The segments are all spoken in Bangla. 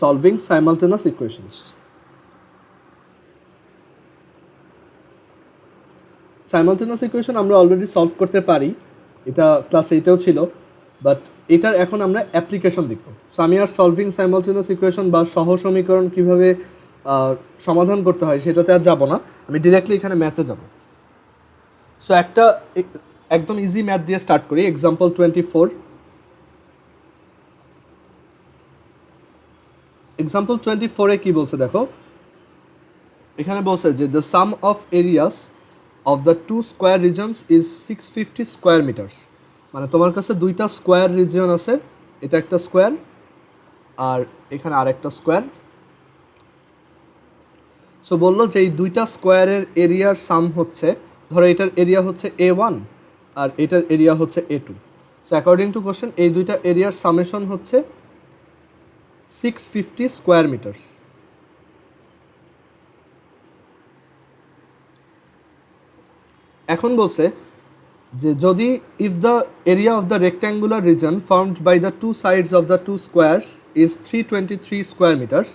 solving simultaneous equations. Simultaneous equation আমরা অলরেডি সলভ করতে পারি, এটা ক্লাস 8-এও ছিল, বাট এটার এখন আমরা অ্যাপ্লিকেশন দেখব। সো আমি আর সলভিং সাইমালটেনিয়াস ইকুয়েশন বা সহ সমীকরণ কীভাবে সমাধান করতে হয় সেটাতে আর যাব না, আমি ডিরেক্টলি এখানে ম্যাথে যাব। সো একটা একদম ইজি ম্যাথ দিয়ে স্টার্ট করি। এক্সাম্পল 24। এক্সাম্পল 24-এ কী বলছে দেখো, এখানে বলছে যে the sum of areas of the two square regions is 650 square meters। মানে তোমার কাছে দুইটা স্কোয়ার রিজিয়ন আছে, এটা একটা স্কোয়ার আর এখানে আরেকটা স্কোয়ার। সো বললো যে এই দুইটা স্কোয়ারের এরিয়ার সাম হচ্ছে, ধরো এটার এরিয়া হচ্ছে A1 আর এটার এরিয়া হচ্ছে A2। So according to question এই দুইটা এরিয়ার সামেশন হচ্ছে 650 স্কোয়ার মিটার্স। এখন বলছে যে যদি if the area of the rectangular region formed by the two sides of the two squares is 323 square metres,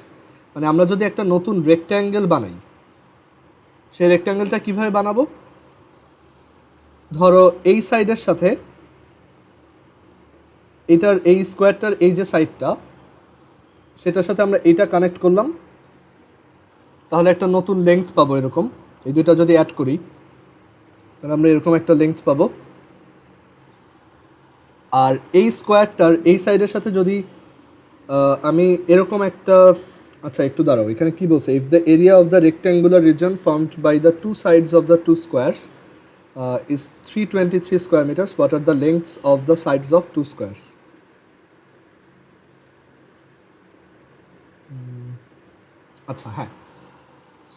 মানে আমরা যদি একটা নতুন রেক্ট্যাঙ্গেল বানাই, সেই রেক্ট্যাঙ্গেলটা কীভাবে বানাবো, ধরো এই সাইডের সাথে এটার এই স্কোয়ারটার এই যে সাইডটা সেটার সাথে আমরা এইটা কানেক্ট করলাম, তাহলে একটা নতুন লেংথ পাবো। এরকম এই দুইটা যদি অ্যাড করি তাহলে আমরা এরকম একটা লেংথ পাবো। আর এই স্কোয়ারটার এই সাইডের সাথে যদি আমি এরকম একটা, আচ্ছা একটু দাঁড়াও, এখানে কি বলছে, if the area of the rectangular region formed by the two sides of the two squares is 323 square metres, what are the lengths of the sides of two squares. আচ্ছা হ্যাঁ,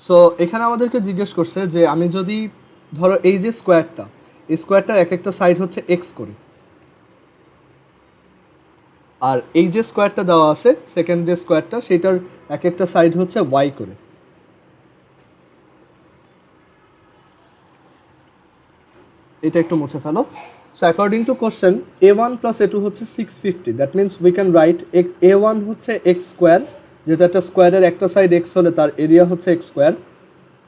সো এখানে আমাদেরকে জিজ্ঞেস করছে যে আমি যদি ধরো এই যে স্কোয়ারটা, এই স্কোয়ারটার এক একটা সাইড হচ্ছে এক্স করে, আর এই যে স্কোয়ারটা দেওয়া আছে সেকেন্ড যে স্কোয়ারটা সেটার এক একটা সাইড হচ্ছে ওয়াই করে। এটা একটু মুছে ফেলো। So according to question A1 plus A2 হচ্ছে 650, that means we can write A1 হচ্ছে এক্স স্কোয়ার, যেটা একটা স্কোয়ারের একটা সাইড এক্স হলে তার এরিয়া হচ্ছে এক্স স্কোয়ার,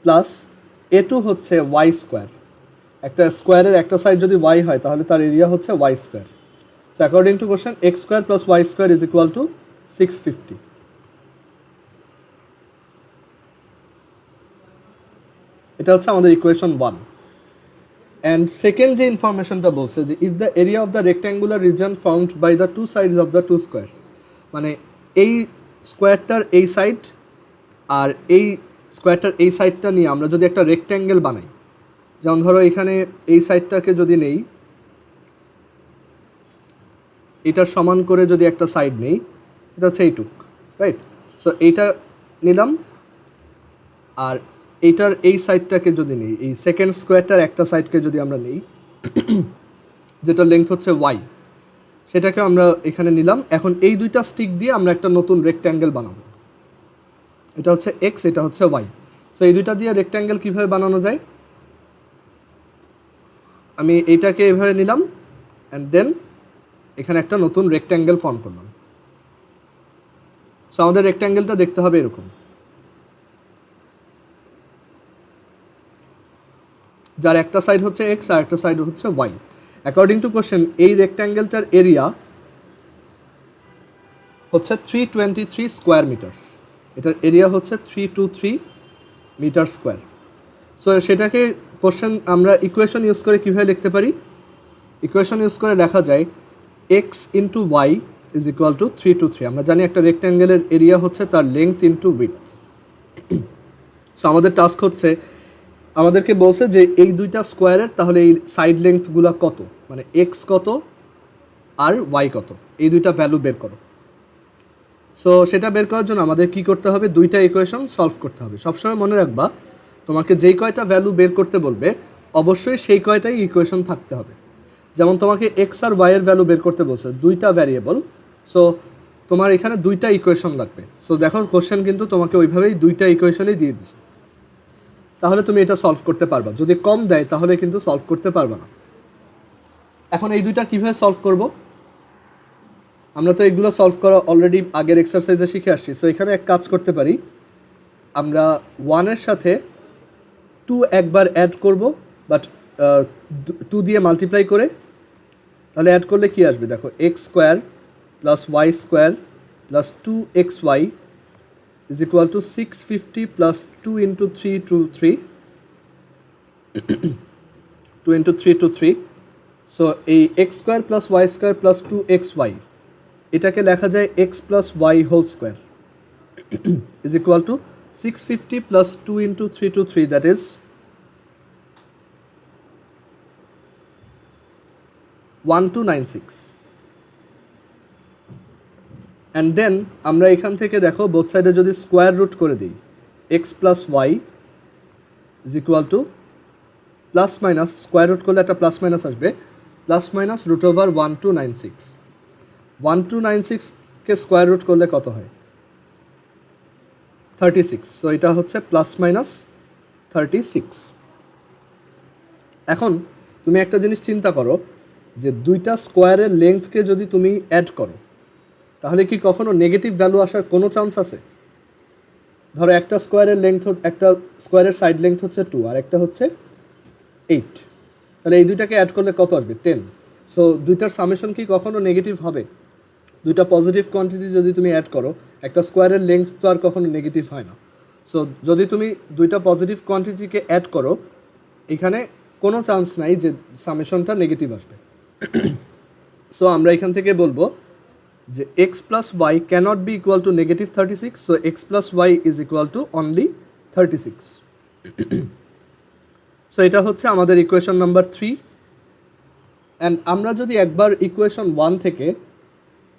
প্লাস A2 হচ্ছে ওয়াই স্কোয়ার, একটা স্কোয়ারের একটা সাইড যদি ওয়াই হয় তাহলে তার এরিয়া হচ্ছে Y square. So according to question X square plus Y square is equal to 650। এটা হচ্ছে আমাদের ইকুয়েশন 1। অ্যান্ড সেকেন্ড যে ইনফরমেশনটা বলছে যে if the area of the rectangular region found by the two sides of the two squares, মানে এই স্কোয়ারটার এই সাইড আর এই স্কোয়ারটার এই সাইডটা নিয়ে আমরা যদি একটা রেক্ট্যাঙ্গেল বানাই, যেমন ধরো এখানে এই সাইডটাকে যদি নেই, এটার সমান করে যদি একটা সাইড নেই, এটা হচ্ছে এইটুক, রাইট? সো এইটা নিলাম, আর এইটার এই সাইডটাকে যদি নিই, এই সেকেন্ড স্কোয়ারটার একটা সাইডকে যদি আমরা নিই যেটা লেংথ হচ্ছে ওয়াই, সেটাকে আমরা এখানে নিলাম। এখন এই দুইটা স্টিক দিয়ে আমরা একটা নতুন রেক্ট্যাঙ্গেল বানাবো, এটা হচ্ছে এক্স, এটা হচ্ছে ওয়াই। সো এই দুইটা দিয়ে রেক্ট্যাঙ্গেল কীভাবে বানানো যায়, আমি এইটাকে এভাবে নিলাম অ্যান্ড দেন এখানে একটা নতুন রেক্ট্যাঙ্গেল ফর্ম করলাম। সো আমাদের রেক্ট্যাঙ্গেলটা দেখতে হবে এরকম, যার একটা সাইড হচ্ছে এক্স আর একটা সাইড হচ্ছে ওয়াই। অ্যাকর্ডিং টু কোশ্চেন এই রেক্ট্যাঙ্গেলটার এরিয়া হচ্ছে 323 স্কোয়ার মিটার্স, এটার এরিয়া হচ্ছে 323 মিটার স্কোয়ার। সো সেটাকে কোশ্চেন আমরা ইকুয়েশন ইউজ করে কীভাবে লিখতে পারি, ইকুয়েশন ইউজ করে লেখা যায় X into Y is equal to 323। আমরা জানি একটা রেক্ট্যাঙ্গেলের এরিয়া হচ্ছে তার লেংথ ইন্টু উইডথ। সো আমাদের টাস্ক হচ্ছে, আমাদেরকে বলছে যে এই দুইটা স্কোয়ারের তাহলে এই সাইড লেংথগুলো কত, মানে এক্স কত আর ওয়াই কত, এই দুইটা ভ্যালু বের করো। সো সেটা বের করার জন্য আমাদের কী করতে হবে, দুইটা ইকুয়েশন সলভ করতে হবে। সবসময় মনে রাখবা তোমাকে যেই কয়টা ভ্যালু বের করতে বলবে অবশ্যই সেই কয়টাই ইকুয়েশন থাকতে হবে। যেমন তোমাকে এক্স আর ওয়াইয়ের ভ্যালু বের করতে বলছে, দুইটা ভ্যারিয়েবল, সো তোমার এখানে দুইটা ইকুয়েশন লাগবে। সো দেখো কোশ্চেন কিন্তু তোমাকে ওইভাবেই দুইটা ইকুয়েশনই দিয়ে দিচ্ছে, তাহলে তুমি এটা সলভ করতে পারবা। যদি কম দেয় তাহলে কিন্তু সলভ করতে পারবা না। এখন এই দুইটা কীভাবে সলভ করব, আমরা তো এগুলো সলভ করা অলরেডি আগের এক্সারসাইজে শিখে আসছি। সো এখানে এক কাজ করতে পারি, আমরা 1-এর সাথে 2 একবার অ্যাড করব, বাট 2 দিয়ে মাল্টিপ্লাই করে। তাহলে অ্যাড করলে কি আসবে দেখো, x square plus Y square plus 2xy is equal to 650 plus 2 into 3 two 3 2 into 3 two 3। So এই x square plus Y square plus 2xy এটাকে লেখা যায় x plus y whole square is equal to 650 plus 2 into 3 two 3, that is 1296। And then আমরা এখান থেকে দেখো বোথ সাইডে যদি স্কোয়ার রুট করে দিই, x plus y is equal to plus minus, square root করলে একটা প্লাস মাইনাস আসবে, প্লাস মাইনাস রুট ওভার 1296। 1296কে স্কোয়ার রুট করলে কত হয়, 36। সো এটা হচ্ছে প্লাস মাইনাস 36। এখন তুমি একটা জিনিস চিন্তা করো যে দুইটা স্কোয়ারের লেন্থকে যদি তুমি অ্যাড করো তাহলে কি কখনো নেগেটিভ ভ্যালু আসার কোনো চান্স আছে? ধরো একটা স্কোয়ারের লেন্থ, একটা স্কোয়ারের সাইড লেন্থ হচ্ছে 2 আর একটা হচ্ছে 8, তাহলে এই দুইটাকে অ্যাড করলে কত আসবে, 10। সো দুইটার সামেশন কি কখনো নেগেটিভ হবে? দুইটা পজিটিভ কোয়ান্টিটি যদি তুমি অ্যাড করো, একটা স্কোয়ারের লেন্থ তো আর কখনো নেগেটিভ হয় না। সো যদি তুমি দুইটা পজিটিভ কোয়ান্টিটিকে অ্যাড করো, এখানে কোনো চান্স নাই যে সামেশনটা নেগেটিভ আসবে। সো আমরা এখান থেকে বলবো যে x plus y cannot be equal to negative 36, so x plus y is equal to only 36। So এটা হচ্ছে আমাদের ইকুয়েশন নাম্বার 3। অ্যান্ড আমরা যদি একবার ইকুয়েশন 1 থেকে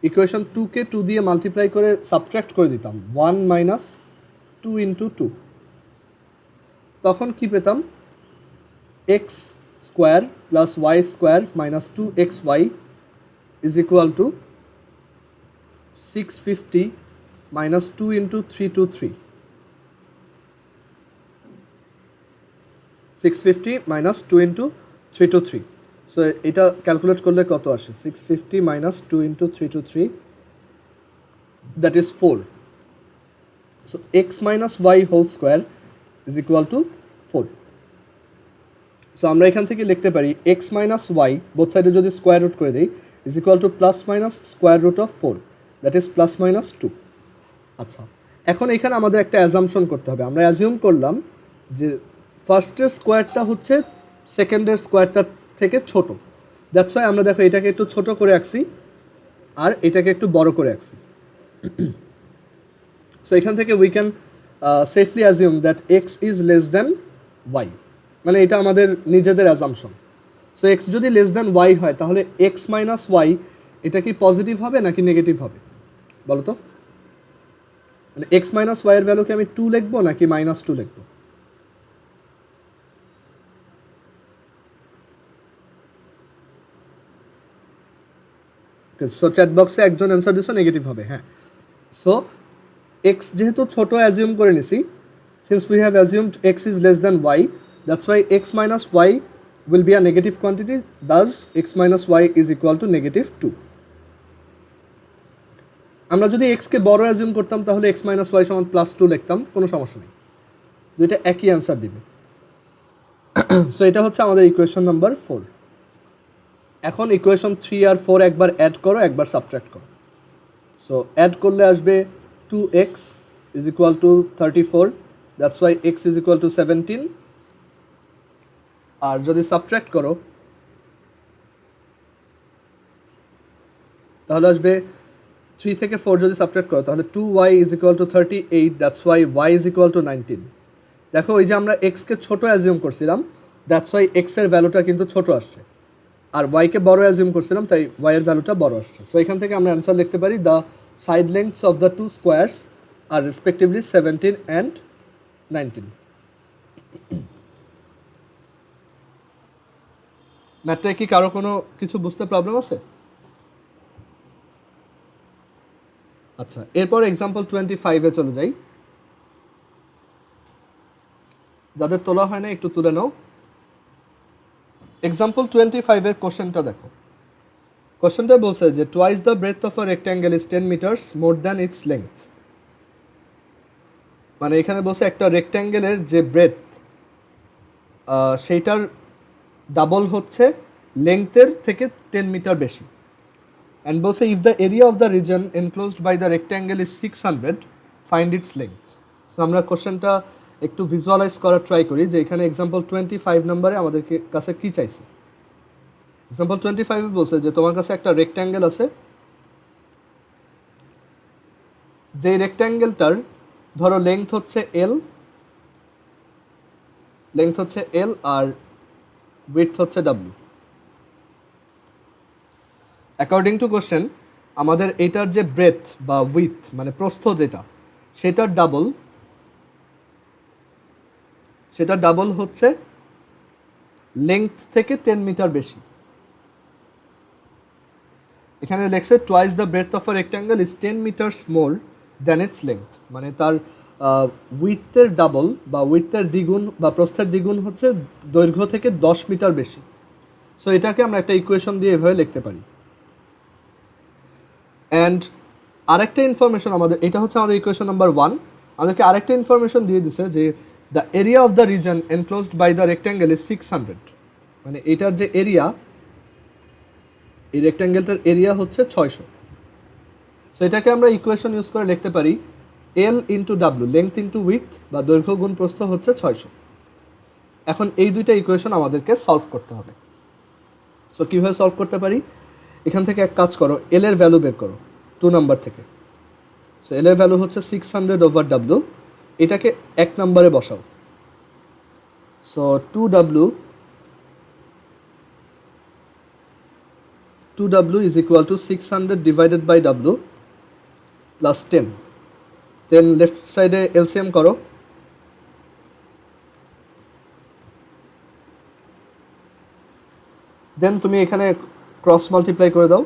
ইকুয়েশন 2কে 2 দিয়ে মাল্টিপ্লাই করে সাবট্র্যাক্ট করে দিতাম, 1 মাইনাস 2 ইন্টু 2, তখন কি পেতাম, x square plus Y square minus 2xy is equal to 650 minus 2 into 3 two 3, 650 minus 2 into 3 two 3। So এটা ক্যালকুলেট করলে কত আসে, 650 minus 2 into 3 two 3, that is 4। So x minus y whole square is equal to 4। So আমরা এখান থেকে লিখতে পারি এক্স মাইনাস ওয়াই বোথ সাইডে যদি স্কোয়ার রুট করে দিই is equal to plus minus square root of 4, that is plus minus 2। আচ্ছা, এখন এখানে আমাদের একটা অ্যাজাম্পশন করতে হবে। আমরা অ্যাজিউম করলাম যে ফার্স্টের স্কোয়ারটা হচ্ছে সেকেন্ডের স্কোয়ারটার থেকে ছোট, দ্যাটস ওয়াই আমরা দেখো এটাকে একটু ছোট করে রাখছি আর এটাকে একটু বড় করে রাখছি। সো এখান থেকে we can safely assume that x is less than y, মানে এটা আমাদের নিজেদের অ্যাজাম্পশন। সো এক্স যদি লেস দ্যান ওয়াই হয় তাহলে এক্স মাইনাস ওয়াই এটা কি পজিটিভ হবে নাকি নেগেটিভ হবে বলো তো? মানে এক্স মাইনাস ওয়াইয়ের ভ্যালুকে আমি 2 লিখবো নাকি মাইনাস 2 লিখবো? সো চ্যাট বক্সে একজন অ্যান্সার দিচ্ছে নেগেটিভ হবে, হ্যাঁ। সো এক্স যেহেতু ছোট অ্যাজিউম করে নিছি, since we have assumed x is less than y, that's why x minus y will be a negative quantity, thus x minus y is equal to negative 2. আমরা যদি x কে বড় অ্যাজিউম করতাম তাহলে x minus y সমান প্লাস 2 লিখতাম, কোনো সমস্যা নেই, দুইটা একই অ্যান্সার দিবে। সো এটা হচ্ছে আমাদের ইকুয়েশন নাম্বার 4। এখন ইকুয়েশন 3 আর 4 একবার অ্যাড করো, একবার সাবট্রাক্ট করো। সো অ্যাড করলে আসবে 2x is equal to 34, that's why x is equal to 17। আর যদি সাবট্রাক্ট করো তাহলে আসবে 3 থেকে 4 যদি সাবট্রাক্ট করো তাহলে 2y is equal to 38, that's why y is equal to 19। দেখো এই যে আমরা এক্সকে ছোট অ্যাজিউম করছিলাম, দ্যাটস ওয়াই এক্স এর ভ্যালুটা কিন্তু ছোট আসছে, আর ওয়াইকে বড় অ্যাজিউম করছিলাম তাই ওয়াই এর ভ্যালুটা বড় আসছে। সো এখান থেকে আমরা অ্যান্সার লিখতে পারি the side lengths of the two squares আর রেসপেক্টিভলি 17 অ্যান্ড 19। ম্যাথটায় কি কারো কোনো কিছু বুঝতে প্রবলেম আছে? আচ্ছা, এরপর এক্সাম্পল 25-এ চলে যাই। যাদের তোলা হয় না একটু তুলে নাও। এক্সাম্পল 25-এর কোশ্চেনটা দেখো। কোশ্চেনটা বলছে যে twice the breadth of a rectangle is 10 metres more than its length. মানে এখানে বলছে একটা রেক্ট্যাঙ্গেলের যে ব্রেথ সেইটার ডাবল হচ্ছে লেংথের থেকে 10 মিটার বেশি। অ্যান্ড বলছে if the area of the region enclosed by the rectangle is 600 find its length. সো আমরা কোশ্চেনটা একটু ভিজুয়ালাইজ করার ট্রাই করি যে এখানে এক্সাম্পল 25 নম্বরে আমাদের কাছে কী চাইছে। এক্সাম্পল 25 বলছে যে তোমার কাছে একটা রেক্ট্যাঙ্গেল আছে, যে রেক্ট্যাঙ্গেলটার ধরো লেংথ হচ্ছে এল আর উইডথ হচ্ছে ডাব্লিউ। অ্যাকর্ডিং টু কোশ্চেন আমাদের এইটার যে ব্রেথ বা উইথ মানে প্রস্থ যেটা সেটার ডাবল হচ্ছে লেংথ থেকে 10 মিটার বেশি। এখানে লেখছে twice the breadth of a rectangle is 10 metres more than its length. মানে তার উইথের ডাবল বা উইথের দ্বিগুণ বা প্রস্থের দ্বিগুণ হচ্ছে দৈর্ঘ্য থেকে 10 মিটার বেশি। সো এটাকে আমরা একটা ইকুয়েশন দিয়ে এভাবে লিখতে পারি। অ্যান্ড আরেকটা ইনফরমেশন আমাদের, এটা হচ্ছে আমাদের ইকুয়েশন নাম্বার 1। আমাদেরকে আরেকটা ইনফরমেশন দিয়ে দিছে যে the area of the region enclosed by the rectangle is 600। মানে এটার যে এরিয়া, এই রেক্ট্যাঙ্গেলটার এরিয়া হচ্ছে 600। সো এটাকে আমরা ইকুয়েশন ইউজ করে লিখতে পারি এল ইন্টু ডাব্লিউ, লেংথ ইন্টু উইথ বা দৈর্ঘ্য গুণ প্রস্থ হচ্ছে 600। এখন এই দুইটা ইকুয়েশন আমাদেরকে সলভ করতে হবে। সো কীভাবে সলভ করতে পারি, এখান থেকে এক কাজ করো, এল এর ভ্যালু বের করো 2 নাম্বার থেকে। সো এল এর ভ্যালু হচ্ছে 600/W, এটাকে 1 নম্বরে বসাও। So 2W is equal to 600 divided by W plus 10. Then left সাইডে এলসিএম করো। দেন তুমি এখানে ক্রস মাল্টিপ্লাই করে দাও।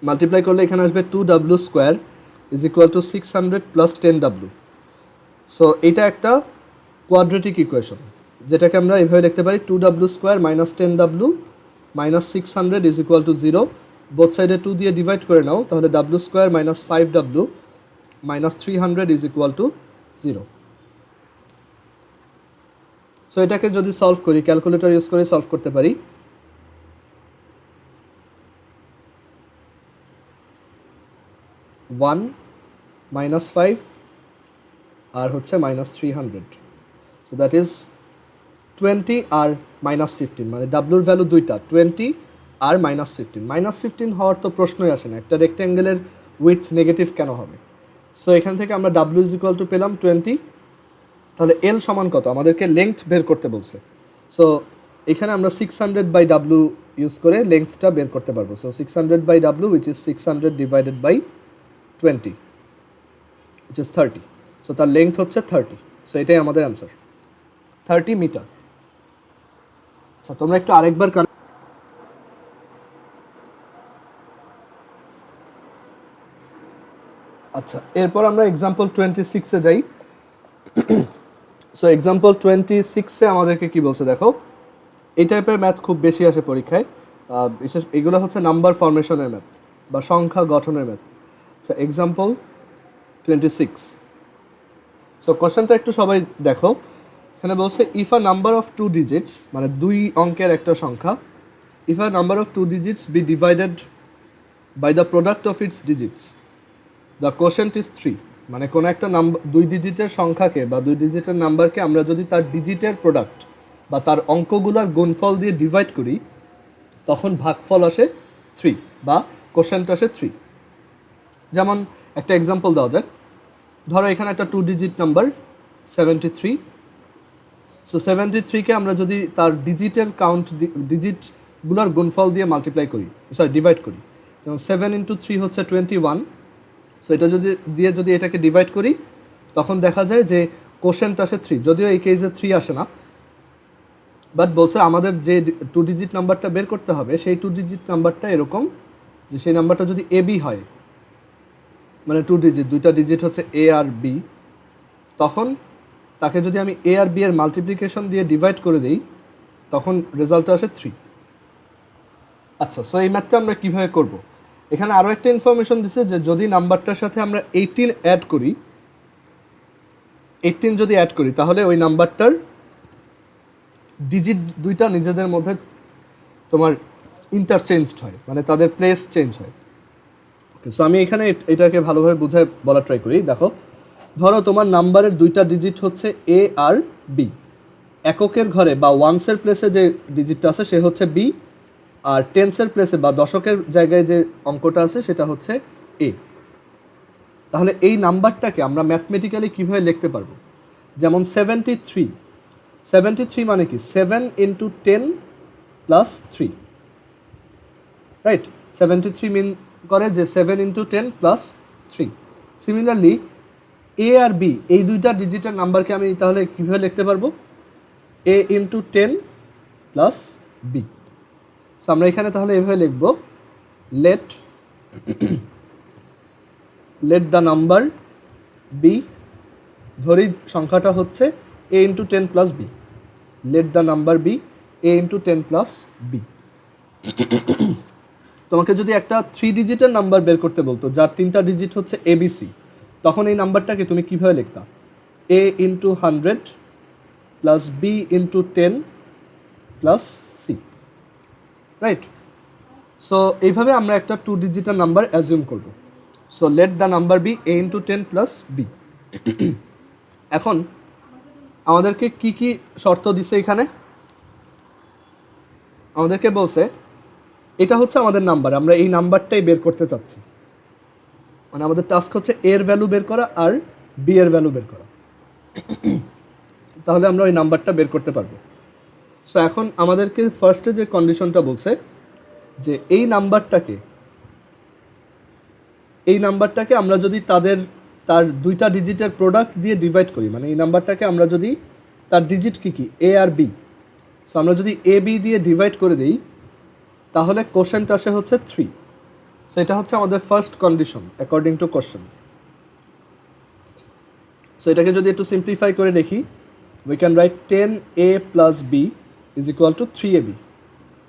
মাল্টিপ্লাই করলে এখানে আসবে 2W square is equal two 600 plus 10W। So এটা একটা কোয়াড্রেটিক ইকুয়েশন, যেটাকে আমরা এইভাবে লিখতে পারি 2W square minus 10W minus 600 is equal to 0। Both সাইডে 2 দিয়ে ডিভাইড করে নাও, তাহলে W square minus 5W minus 300 is equal to 0। So এটাকে যদি সলভ করি, ক্যালকুলেটর ইউজ করে সলভ করতে পারি। ওয়ান মাইনাস 5 আর হচ্ছে মাইনাস 300। সো দ্যাট ইজ 20 আর মাইনাস 15, মানে ডাব্লুর ভ্যালু দুইটা, 20 আর মাইনাস 15। মাইনাস 15 হওয়ার তো প্রশ্নই আসে না, একটা রেক্ট্যাঙ্গেলের উইথ নেগেটিভ কেন হবে। সো এখান থেকে আমরা ডাব্লু ইজ ইকুয়াল টু পেলাম 20। তাহলে এল সমান কত, আমাদেরকে লেংথ বের করতে বলছে। সো এখানে আমরা 600/W ইউজ করে লেংথটা বের করতে পারবো। So 600/W which is 600 divided by 20 which is 30। So তার লেংথ হচ্ছে 30। সো এটাই আমাদের অ্যান্সার, 30 মিটার। আচ্ছা তোমরা একটু আরেকবার আচ্ছা এরপর আমরা এক্সাম্পল 26-এ যাই। সো এক্সাম্পল 26-এ আমাদেরকে কি বলছে দেখো, এই টাইপের ম্যাথ খুব বেশি আসে পরীক্ষায়, বিশেষ এগুলো হচ্ছে নাম্বার ফরমেশনের ম্যাথ বা সংখ্যা গঠনের ম্যাথ। So example 26। সো কোশ্চেনটা একটু সবাই দেখো। এখানে বলছে if a number of 2 digits, মানে 2 অঙ্কের একটা সংখ্যা, if a number of 2 digits be divided by the product of its digits the quotient is 3। মানে কোনো একটা নাম্বার 2 ডিজিটের সংখ্যাকে বা 2 ডিজিটের নাম্বারকে আমরা যদি তার ডিজিটের প্রোডাক্ট বা তার অঙ্কগুলোর গুণফল দিয়ে ডিভাইড করি, তখন ভাগফল আসে 3 বা কোশেন্ট আসে 3। যেমন একটা এক্সাম্পল দেওয়া যাক, ধরো এখানে একটা 2 ডিজিট নাম্বার 73। সো 73কে আমরা যদি তার ডিজিটের কাউন্ট, ডিজিটগুলোর গুণফল দিয়ে মাল্টিপ্লাই করি, ডিভাইড করি, যেমন 7 × 3 হচ্ছে 21। সো এটা যদি এটাকে ডিভাইড করি, তখন দেখা যায় যে কোশেন্ট আসে 3। যদিও এই কেসে 3 আসে না, বাট বলছে আমাদের যে 2 ডিজিট নাম্বারটা বের করতে হবে, সেই 2 ডিজিট নাম্বারটা এরকম যে সেই নাম্বারটা যদি AB হয়, মানে 2 ডিজিট, দুইটা ডিজিট হচ্ছে A আর B, তখন তাকে যদি আমি A আর B এর মাল্টিপ্লিকেশন দিয়ে ডিভাইড করে দিই, তখন রেজাল্ট আসে 3। আচ্ছা, সো এই ম্যাথটা আমরা কীভাবে করব? এখানে আরও একটা ইনফরমেশন দিচ্ছে যে যদি নাম্বারটার সাথে আমরা 18 অ্যাড করি, 18 যদি অ্যাড করি তাহলে ওই নাম্বারটার ডিজিট দুইটা নিজেদের মধ্যে তোমার ইন্টারচেঞ্জড হয়, মানে তাদের প্লেস চেঞ্জ হয়। ওকে, সো আমি এখানে এটাকে ভালোভাবে বুঝায় বলা ট্রাই করি। দেখো, ধরো তোমার নাম্বারের দুইটা ডিজিট হচ্ছে এ আর বি। এককের ঘরে বা ওয়ান্সের প্লেসে যে ডিজিটটা আছে সে হচ্ছে বি, আর টেন্সের প্লেসে বা দশকের জায়গায় যে অঙ্কটা আছে সেটা হচ্ছে এ। তাহলে এই নাম্বারটাকে আমরা ম্যাথমেটিক্যালি কীভাবে লিখতে পারবো? যেমন 73 মানে কি 7 × 10 + 3, রাইট? 73 মিন করে যে 7 × 10 + 3। সিমিলারলি এ আর বি এই দুইটা ডিজিটের নাম্বারকে আমি তাহলে কীভাবে লিখতে পারবো? a × 10 + b। সো আমরা এখানে তাহলে এভাবে লিখব, লেট দ্য নাম্বার বি, ধরি সংখ্যাটা হচ্ছে a × 10 + b। Let the number be a × 10 + b। তোমাকে যদি একটা 3 ডিজিটের নাম্বার বের করতে বলতো যার 3টা ডিজিট হচ্ছে ABC, তখন এই নাম্বারটাকে তুমি কীভাবে লিখতা? a × 100 + b × 10 + c, right? So এইভাবে আমরা একটা 2 ডিজিটের নাম্বার অ্যাজিউম করব। So let the number be a × 10 + b। এখন আমাদেরকে কি কি শর্ত দিছে এখানে? আমাদেরকে বলছে এটা হচ্ছে আমাদের নাম্বার, আমরা এই নাম্বারটাই বের করতে চাচ্ছি। মানে আমাদের টাস্ক হচ্ছে এর ভ্যালু বের করা আর বি এর ভ্যালু বের করা। তাহলে আমরা ওই নাম্বারটা বের করতে পারবো। সো এখন আমাদেরকে ফার্স্টে যে কন্ডিশনটা বলছে যে এই নাম্বারটাকে আমরা যদি তার দুইটা ডিজিটের প্রোডাক্ট দিয়ে ডিভাইড করি, মানে এই নাম্বারটাকে আমরা যদি তার ডিজিট কি এ আর বি, সো আমরা যদি এ বি দিয়ে ডিভাইড করে দিই তাহলে কোশ্চেনটা আসে হচ্ছে 3। সো এটা হচ্ছে আমাদের first condition according to question. So এটাকে যদি একটু সিম্পলিফাই করে লিখি, we can right 10a + b = 3ab।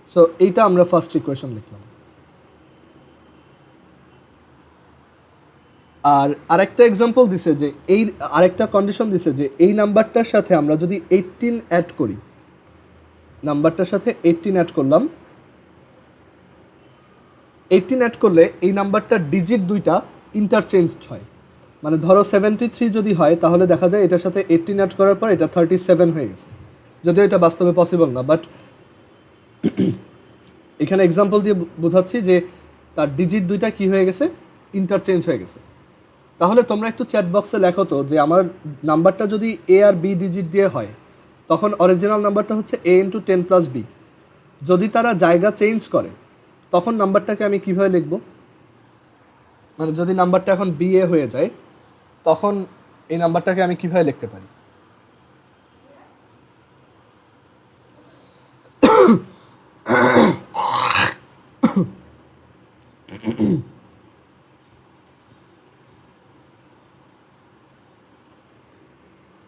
So এইটা আমরা ফার্স্ট ইকুয়েশন লিখলাম। আর আরেকটা এক্সাম্পল দিছে যে আরেকটা কন্ডিশন দিছে যে এই নাম্বারটার সাথে আমরা যদি 18 অ্যাড করি, নাম্বারটার সাথে 18 অ্যাড করলাম, 18 অ্যাড করলে এই নাম্বারটার ডিজিট দুইটা ইন্টারচেঞ্জড হয়। মানে ধরো 73 যদি হয় তাহলে দেখা যায় এটার সাথে 18 অ্যাড করার পর এটা 37 হয়ে গেছে, যদিও এটা বাস্তবে পসিবল না, বাট এখানে এক্সাম্পল দিয়ে বোঝাচ্ছি যে তার ডিজিট দুইটা কি হয়ে গেছে, ইন্টারচেঞ্জ হয়ে গেছে। তাহলে তোমরা একটু চ্যাট বক্সে লেখো তো যে আমার নাম্বারটা যদি এ আর বি ডিজিট দিয়ে হয় তখন অরিজিনাল নাম্বারটা হচ্ছে a × 10 + b। যদি তারা জায়গা চেঞ্জ করে তখন নাম্বারটাকে আমি কীভাবে লিখব? মানে যদি নাম্বারটা এখন BA হয়ে যায় তখন এই নাম্বারটাকে আমি কীভাবে লিখতে পারি?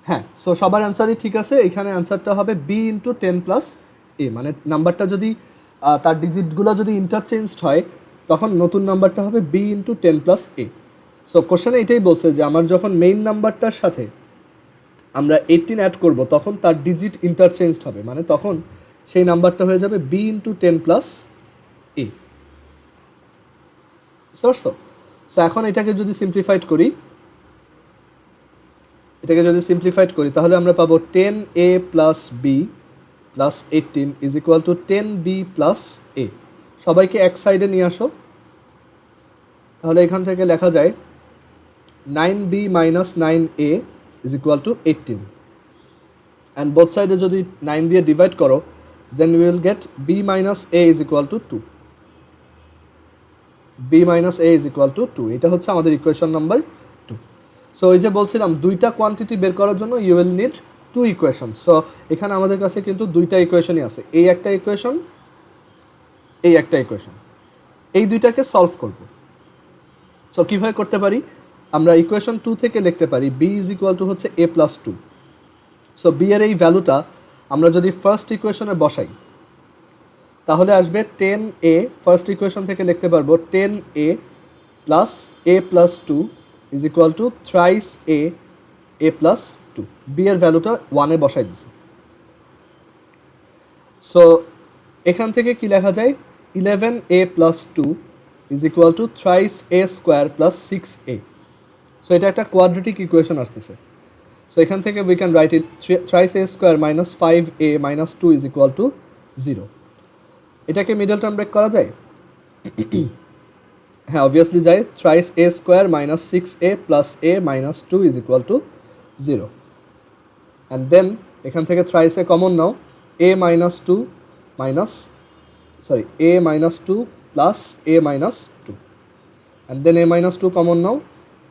হ্যাঁ, সো সবার অ্যান্সারই ঠিক আছে। এখানে অ্যান্সারটা হবে b × 10 + a। মানে নাম্বারটা যদি তার ডিজিটগুলো যদি ইন্টারচেঞ্জড হয় তখন নতুন নাম্বারটা হবে b × 10 + a। সো কোশ্চেনে এটাই বলছে যে আমার যখন মেইন নাম্বারটার সাথে আমরা 18 অ্যাড করব তখন তার ডিজিট ইন্টারচেঞ্জড হবে, মানে তখন সেই নাম্বারটা হয়ে যাবে b × 10 + a। সো এখন এটাকে যদি সিম্পলিফাইড করি তাহলে আমরা পাবো 10a + b + 18 = 10b + a। সবাইকে এক সাইডে নিয়ে আসো, তাহলে এখান থেকে লেখা যায় 9b - 9a = 18, অ্যান্ড বোথ সাইডে যদি 9 দিয়ে ডিভাইড করো then we will get b - a = 2। b - a = 2। এটা হচ্ছে আমাদের ইকুয়েশন নাম্বার 2। সো এই যে বলছিলাম দুইটা কোয়ান্টিটি বের করার জন্য ইউ উইল নিড 2 ইকুয়েশন। সো এখানে আমাদের কাছে কিন্তু দুইটা ইকুয়েশনই আছে, এই একটা ইকুয়েশন, এই একটা ইকুয়েশন। এই দুইটাকে সলভ করব। সো কীভাবে করতে পারি? আমরা ইকুয়েশন 2 থেকে লিখতে পারি b = হচ্ছে a + 2। সো b এর এই ভ্যালুটা আমরা যদি ফার্স্ট ইকুয়েশনে বসাই তাহলে আসবে 10a, ফার্স্ট ইকুয়েশন থেকে লিখতে পারবো 10a plus a plus 2 is equal to thrice a plus 2। B এর ভ্যালুটা 1-এ বসাই দিছি। সো এখান থেকে কি লেখা যায়, 11a plus 2 is equal to thrice a square plus 6a। So এটা একটা কোয়াড্রেটিক ইকুয়েশন আসতেছে। সো এখান থেকে we can right it thrice a square minus 5a minus 2 is equal to 0। এটাকে মিডল টার্ম ব্রেক করা যায়? হ্যাঁ, অবভিয়াসলি যায়। Thrice a square minus 6a plus a minus 2 is equal to 0। And then এখান থেকে thrice a common now, a minus 2 minus a minus 2 plus a minus 2, and then a minus 2 common now,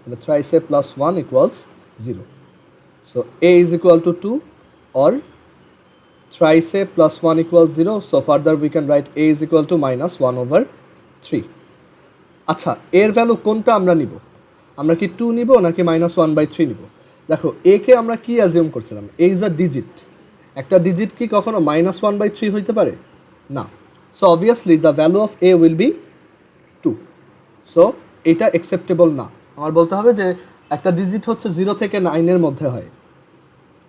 তাহলে thrice a plus 1 equals 0। So a is equal to 2 or thrice a plus 1 equals 0. So further we can write a is equal to minus 1 over 3. আচ্ছা, এর ভ্যালু কোনটা আমরা নিব? আমরা কি 2 নিব নাকি মাইনাস 1/3 নিব? দেখো, a কে আমরা কি অ্যাজিউম করছিলাম? a is a digit. একটা ডিজিট কি কখনো মাইনাস 1/3 হইতে পারে? না। So obviously the value of a will be 2। So এটা অ্যাকসেপ্টেবল না। আমার বলতে হবে যে একটা ডিজিট হচ্ছে 0 থেকে 9 এর মধ্যে হয়,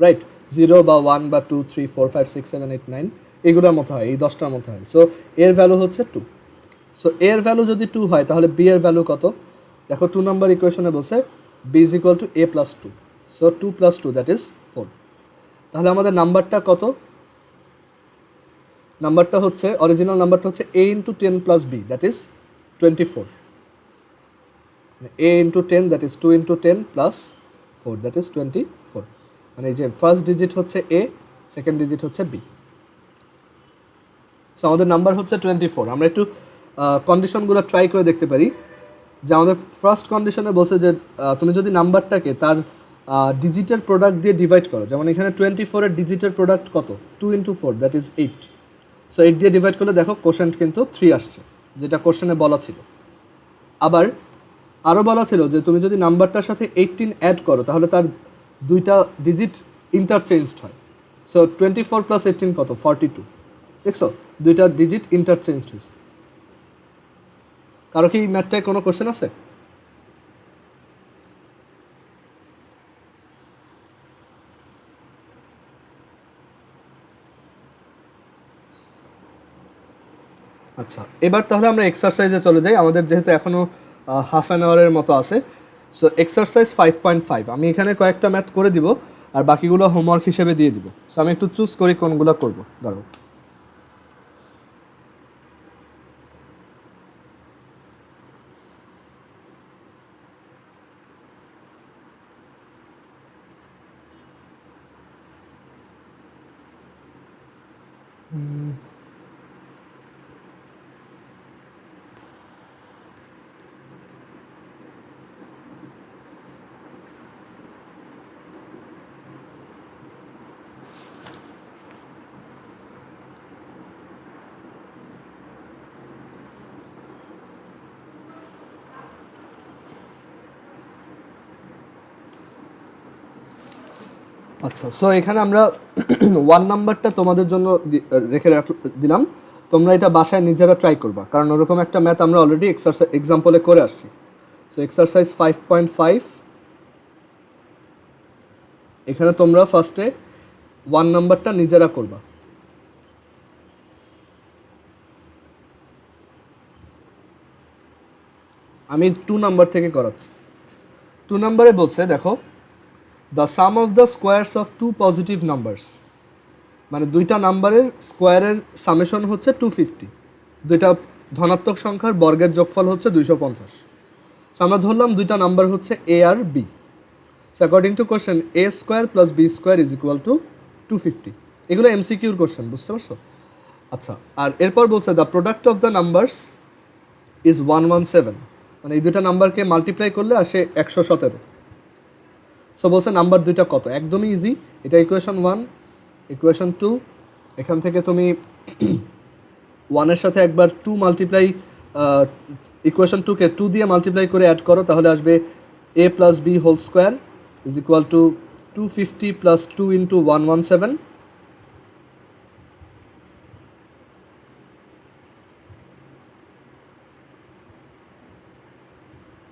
রাইট? 0 বা 1 বা 2 3 4 5 6 7 8 9 এগুলোর মতো হয়, এই 10টার মতো হয়। সো এর ভ্যালু হচ্ছে 2। সো এর ভ্যালু যদি 2 হয় তাহলে বি এর ভ্যালু কত? দেখো 2 নম্বর ইকুয়েশনে বলছে b is equal to a plus 2। So 2 plus 2 that is 4। তাহলে আমাদের নাম্বারটা কত? নাম্বারটা হচ্ছে, অরিজিনাল নাম্বারটা হচ্ছে a into 10 plus b that is 24। a into 10 that is 2 into 10 plus 4 that is 24। মানে এই যে ফার্স্ট ডিজিট হচ্ছে a, সেকেন্ড ডিজিট হচ্ছে b। সো আমাদের নাম্বার হচ্ছে 24। আমরা একটু কন্ডিশনগুলো ট্রাই করে দেখতে পারি। যে আমাদের ফার্স্ট কন্ডিশনে বলছে যে তুমি যদি নাম্বারটাকে তার ডিজিটের প্রোডাক্ট দিয়ে ডিভাইড করো, যেমন এখানে 24-এর ডিজিটের প্রোডাক্ট কত? 2 ইন্টু 4 দ্যাট ইজ 8। সো 8 দিয়ে ডিভাইড করলে দেখো কোশ্চেন্ট কিন্তু 3 আসছে, যেটা কোশ্চেনে বলা ছিল। আবার আরও বলা ছিল যে তুমি যদি নাম্বারটার সাথে 18 অ্যাড করো তাহলে তার দুইটা ডিজিট ইন্টারচেঞ্জড হয়। সো 24 প্লাস 18 কত? 42। দেখছো, দুইটা ডিজিট ইন্টারচেঞ্জড হয়েছে। কারো কি এই ম্যাথটায় কোনো কোশ্চেন আছে? আচ্ছা, এবার তাহলে আমরা এক্সারসাইজে চলে যাই। আমাদের যেহেতু এখনও হাফ অ্যান আওয়ারের মতো আছে। সো এক্সারসাইজ 5.5 আমি এখানে কয়েকটা ম্যাথ করে দিব আর বাকিগুলো হোমওয়ার্ক হিসেবে দিয়ে দিব। সো আমি একটু চুজ করি কোনগুলো করবো। ধরো আচ্ছা, সো এখানে আমরা 1 নাম্বারটা তোমাদের জন্য রেখে দিলাম। তোমরা এটা বাসায় নিজেরা ট্রাই করবা, কারণ ওরকম একটা ম্যাথ আমরা অলরেডি এক্সাম্পলে করে আসছি। সো এক্সারসাইজ 5.5 এখানে তোমরা ফার্স্টে 1 নাম্বারটা নিজেরা করবা। আমি 2 নাম্বার থেকে করাচ্ছি। 2 নাম্বারে বলছে, দেখো, the sum of the squares of 2 positive numbers, মানে দুইটা নাম্বারের স্কোয়ারের সামেশন হচ্ছে 250। দুইটা ধনাত্মক সংখ্যার বর্গের যোগফল হচ্ছে 250। সো আমরা ধরলাম দুইটা নাম্বার হচ্ছে এ আর b. So according to question a square plus b square is equal to 250। এগুলো এমসিকিউর কোশ্চেন, বুঝতে পারছো? আচ্ছা, আর এরপর বলছে the product of the numbers is 117, মানে এই দুইটা নাম্বারকে মাল্টিপ্লাই করলে আসে 117। সো বলছে নাম্বার দুইটা কত? একদমই ইজি। এটা ইকুয়েশন 1, ইকুয়েশন 2। এখান থেকে তুমি 1-এর সাথে একবার 2 মাল্টিপ্লাই, ইকুয়েশন 2কে 2 দিয়ে মাল্টিপ্লাই করে অ্যাড করো, তাহলে আসবে a plus b whole square is equal to 250 plus 2 into 117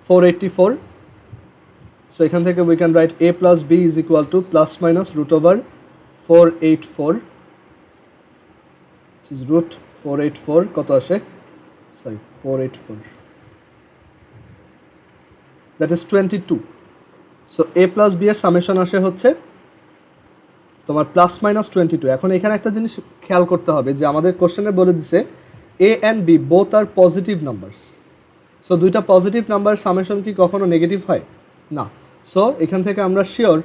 484. So এখান থেকে we can write a plus b is equal to plus minus root over 484, which is root 484 কত আসে, sorry 484, that is 22. So a plus b এর সামেশন আসে হচ্ছে তোমার প্লাস মাইনাস 22. এখন এখানে একটা জিনিস খেয়াল করতে হবে যে আমাদের কোশ্চেনে বলে দিছে a and b both are positive numbers. So দুইটা পজিটিভ নাম্বার সামেশন কি কখনো নেগেটিভ হয় না. সো এখান থেকে আমরা শিওর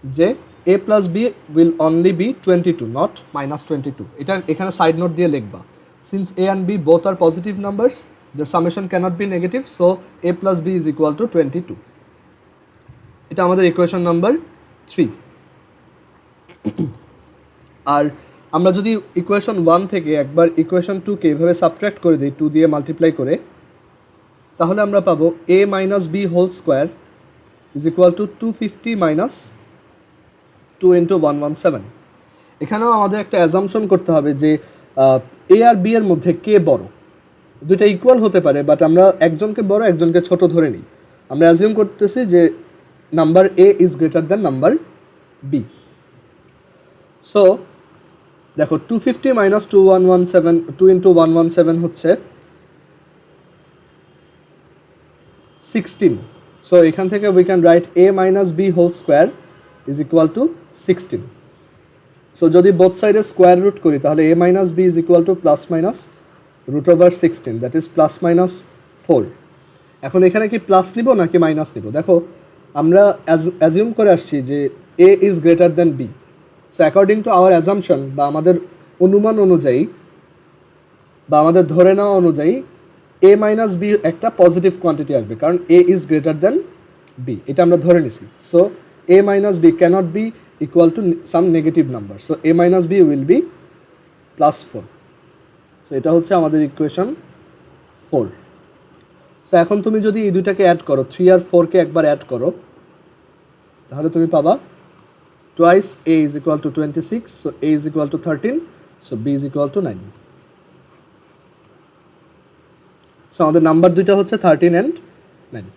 যে a plus b will only be 22, not minus 22. এটা এখানে সাইড নোট দিয়ে লিখবা, since a and b both are positive numbers, the summation cannot be negative, so a plus b is equal to 22. এটা আমাদের ইকুয়েশন নাম্বার 3. আর আমরা যদি ইকুয়েশন 1 থেকে একবার ইকুয়েশন 2কে এভাবে সাবট্রাক্ট করে দিই 2 দিয়ে মাল্টিপ্লাই করে, তাহলে আমরা পাবো a minus b whole square is equal to 250 minus 2 into 117. এখানেও আমাদের একটা অ্যাজাম্পশন করতে হবে যে এ আর বি এর মধ্যে কে বড়. দুইটা ইকুয়াল হতে পারে, বাট আমরা একজনকে বড় একজনকে ছোট ধরে নিই. আমরা অ্যাজিউম করতেছি যে number a is greater than number b. So দেখো 250 মাইনাস 2 ইন্টু 117 হচ্ছে 16. সো এখান থেকে we can write a minus b whole square is equal to 16. So যদি বোথ সাইডে স্কোয়ার রুট করি তাহলে a minus b is equal to plus minus root over 16, that is plus minus 4. এখন এখানে কি প্লাস নিব নাকি মাইনাস নিব? দেখো আমরা অ্যাজিউম করে আসছি যে a is greater than b. So according to our assumption বা আমাদের অনুমান অনুযায়ী বা আমাদের ধরে নেওয়া অনুযায়ী a মাইনাস বি একটা পজিটিভ কোয়ান্টিটি আসবে, কারণ a is greater than b, এটা আমরা ধরে নিছি. So a minus b cannot be equal to some negative number, so a minus b will be plus 4. So এটা হচ্ছে আমাদের ইকুয়েশন 4. সো এখন তুমি যদি এই দুইটাকে অ্যাড করো, 3 আর 4কে একবার অ্যাড করো, তাহলে তুমি পাবা twice a is equal to 26, so a is equal to 13, so b is equal to 9. So আমাদের নাম্বার দুইটা হচ্ছে 13 and 9.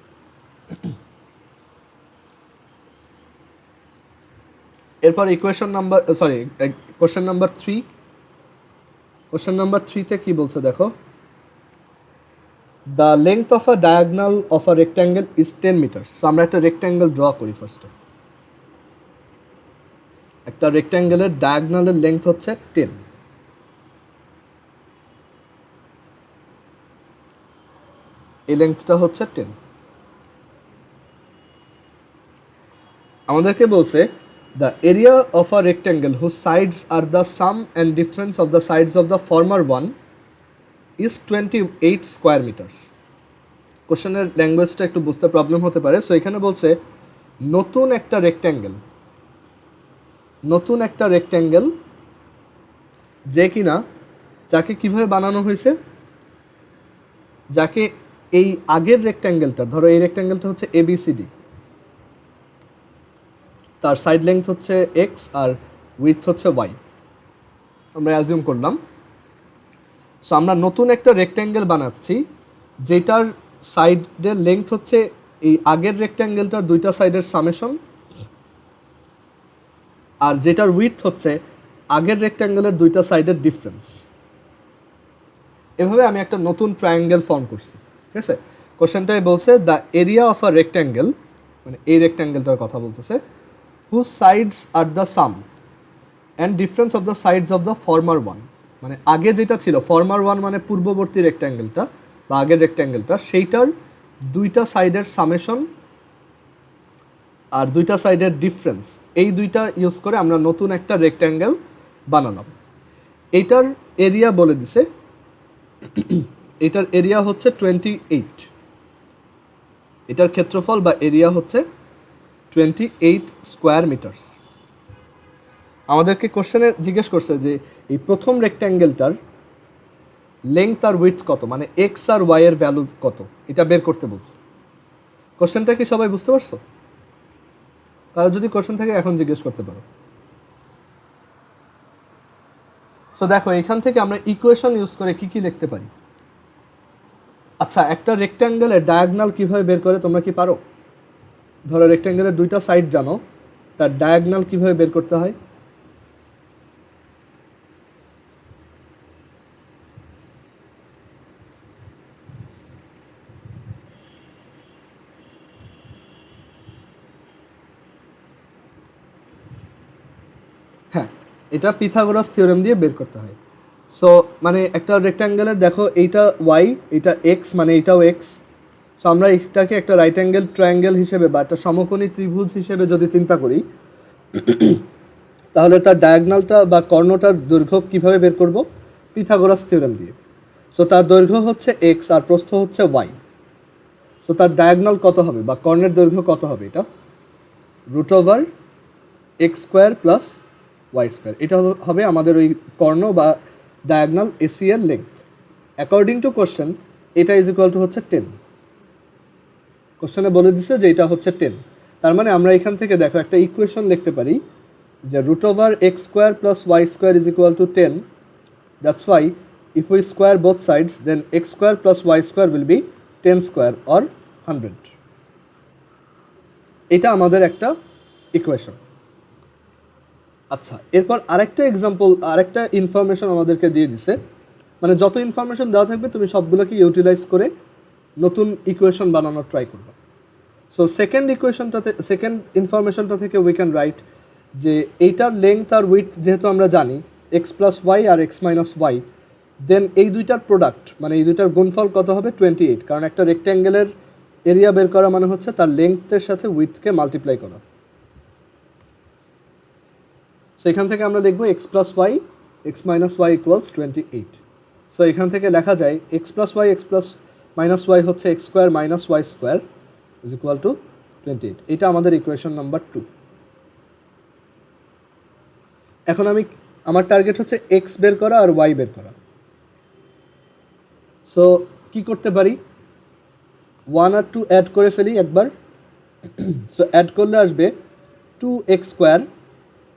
এরপর equation number question number 3. Question number 3 তে কি বলছে দেখো, the length of a diagonal of a rectangle is 10 metres. সো আমরা একটা রেক্ট্যাঙ্গেল ড্র করি ফার্স্টে. একটা রেক্ট্যাঙ্গেলের ডায়াগনালের লেংথ হচ্ছে 10. এই লেংথটা হচ্ছে 10. আমাদেরকে বলছে the area of a rectangle whose sides are the sum and difference of the sides of the former one is 28 square metres. কোশ্চেনের ল্যাঙ্গুয়েজটা একটু বুঝতে প্রবলেম হতে পারে. সো এখানে বলছে নতুন একটা রেক্ট্যাঙ্গেল যে কিনা যাকে কিভাবে বানানো হয়েছে, যাকে এই আগের রেক্ট্যাঙ্গেলটা, ধরো এই রেক্ট্যাঙ্গেলটা হচ্ছে ABCD, তার সাইড লেংথ হচ্ছে x আর উইথ হচ্ছে y, আমরা অ্যাজিউম করলাম. সো আমরা নতুন একটা রেক্ট্যাঙ্গেল বানাচ্ছি যেটার সাইডের লেংথ হচ্ছে এই আগের রেক্ট্যাঙ্গেলটার দুইটা সাইডের সামেশন, আর যেটার উইথ হচ্ছে আগের রেক্ট্যাঙ্গেলের দুইটা সাইডের ডিফারেন্স. এভাবে আমি একটা নতুন ট্রায়াঙ্গেল ফর্ম করছি. ঠিক আছে, কোশ্চেনটাই বলছে the area of a rectangle, মানে এই রেক্ট্যাঙ্গেলটার কথা বলতেছে, whose sides are the sum and difference of the sides of the former one. মানে আগে যেটা ছিল ফর্মার ওয়ান মানে পূর্ববর্তী রেক্ট্যাঙ্গেলটা বা আগের রেক্ট্যাঙ্গেলটা, সেইটার দুইটা সাইডের সামেশন আর দুইটা সাইডের ডিফারেন্স, এই দুইটা ইউজ করে আমরা নতুন একটা রেক্ট্যাঙ্গেল বানালাম. এইটার এরিয়া বলে দিছে, এটার এরিয়া হচ্ছে 28, এটার ক্ষেত্রফল বা এরিয়া হচ্ছে 28 স্কোয়ার মিটার্স. আমাদেরকে কোশ্চেনে জিজ্ঞেস করছে যে এই প্রথম রেক্ট্যাঙ্গেলটার লেংথ আর উইডথ কত, মানে এক্স আর ওয়াই এর ভ্যালু কত, এটা বের করতে বলছে. কোশ্চেনটা কি সবাই বুঝতে পারছো? তারা যদি কোশ্চেন থাকে এখন জিজ্ঞেস করতে পারো. সো দেখো এখান থেকে আমরা ইকুয়েশন ইউজ করে কি কি লিখতে পারি. আচ্ছা, একটা রেক্ট্যাঙ্গেলের ডায়াগনাল কিভাবে বের করে তোমরা কি পারো? ধরো রেক্ট্যাঙ্গেলের দুইটা সাইড জানো, তার ডায়াগনাল কিভাবে বের করতে হয়? হ্যাঁ, এটা পিথাগোরাস থিওরেম দিয়ে বের করতে হয়। সো মানে একটা রেক্ট্যাঙ্গেলের দেখো এইটা ওয়াই, এটা এক্স, মানে এইটাও এক্স। সো আমরা এটাকে একটা রাইট অ্যাঙ্গেল ট্রায়াঙ্গেল হিসেবে বা একটা সমকোণী ত্রিভুজ হিসেবে যদি চিন্তা করি, তাহলে তার ডায়াগনালটা বা কর্ণটার দৈর্ঘ্য কিভাবে বের করব? পিথাগোরাস থিওরেম দিয়ে। সো তার দৈর্ঘ্য হচ্ছে এক্স আর প্রস্থ হচ্ছে ওয়াই। সো তার ডায়াগনাল কত হবে বা কর্ণের দৈর্ঘ্য কত হবে? এটা √ x square plus Y square. এটা হবে আমাদের ওই কর্ণ বা ডায়াগনাল এসি এর লেন্থ। অ্যাকর্ডিং টু কোশ্চেন এটা ইজ ইকুয়াল টু হচ্ছে 10। কোশ্চেনে বলে দিছে যে এটা হচ্ছে 10। তার মানে আমরা এখান থেকে দেখো একটা ইকুয়েশন লিখতে পারি যে √এক্স square plus Y square is equal to 10. That's why if we square both sides then x square plus Y square will be 10 square or 100। এটা আমাদের একটা ইকুয়েশন। আচ্ছা, এরপর আরেকটা এক্সাম্পল, আরেকটা ইনফরমেশন আমাদেরকে দিয়ে দিছে। মানে যত ইনফরমেশন দেওয়া থাকবে তুমি সবগুলোকে ইউটিলাইজ করে নতুন ইকুয়েশন বানানোর ট্রাই করবে। সো সেকেন্ড ইনফরমেশনটা থেকে উই ক্যান রাইট যে এইটার লেংথ আর উইথ যেহেতু আমরা জানি এক্স প্লাস ওয়াই আর এক্স মাইনাস ওয়াই, দেন এই দুইটার প্রোডাক্ট মানে এই দুইটার গুণফল কত হবে? 28। কারণ একটা রেক্ট্যাঙ্গেলের এরিয়া বের করা মানে হচ্ছে তার লেংথের সাথে উইথকে মাল্টিপ্লাই করা। সো এখান থেকে আমরা লিখবো x plus y x minus y equals 28। So এখান থেকে লেখা যায় x plus y x plus minus y হচ্ছে x square minus y square is equal to 28। এটা আমাদের ইকুয়েশন নাম্বার 2। এখন আমার টার্গেট হচ্ছে এক্স বের করা আর ওয়াই বের করা। সো কি করতে পারি? 1 আর 2 অ্যাড করে ফেলি একবার। সো অ্যাড করলে আসবে 2x square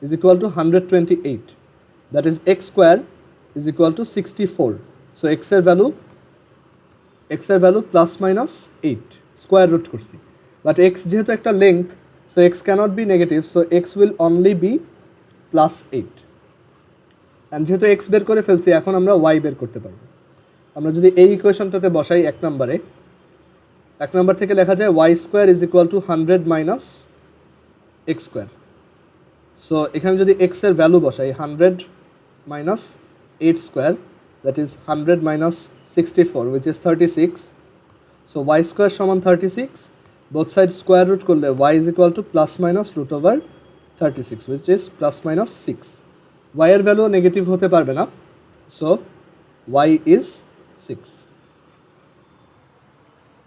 is equal to 128. That is x square is equal to 64. So x এর value plus minus 8 square root করছি, বাট x যেহেতু একটা length, so x cannot be negative, so x will only be plus 8. And যেহেতু x বের করে ফেলছি, এখন আমরা y বের করতে পারবো। আমরা যদি এই ইকুয়েশনটাতে বসাই এক নাম্বার থেকে লেখা যায় y square is equal two 100 minus x square. So এখানে যদি x এর ভ্যালু বসাই 100 minus 8 square, that is 100 minus 64 which is 36. So y square সমান 36, বোথ সাইড স্কোয়ার রুট করলে y is equal to plus minus √36 which is plus minus 6. y এর ভ্যালু নেগেটিভ হতে পারবে না, সো y ইজ 6.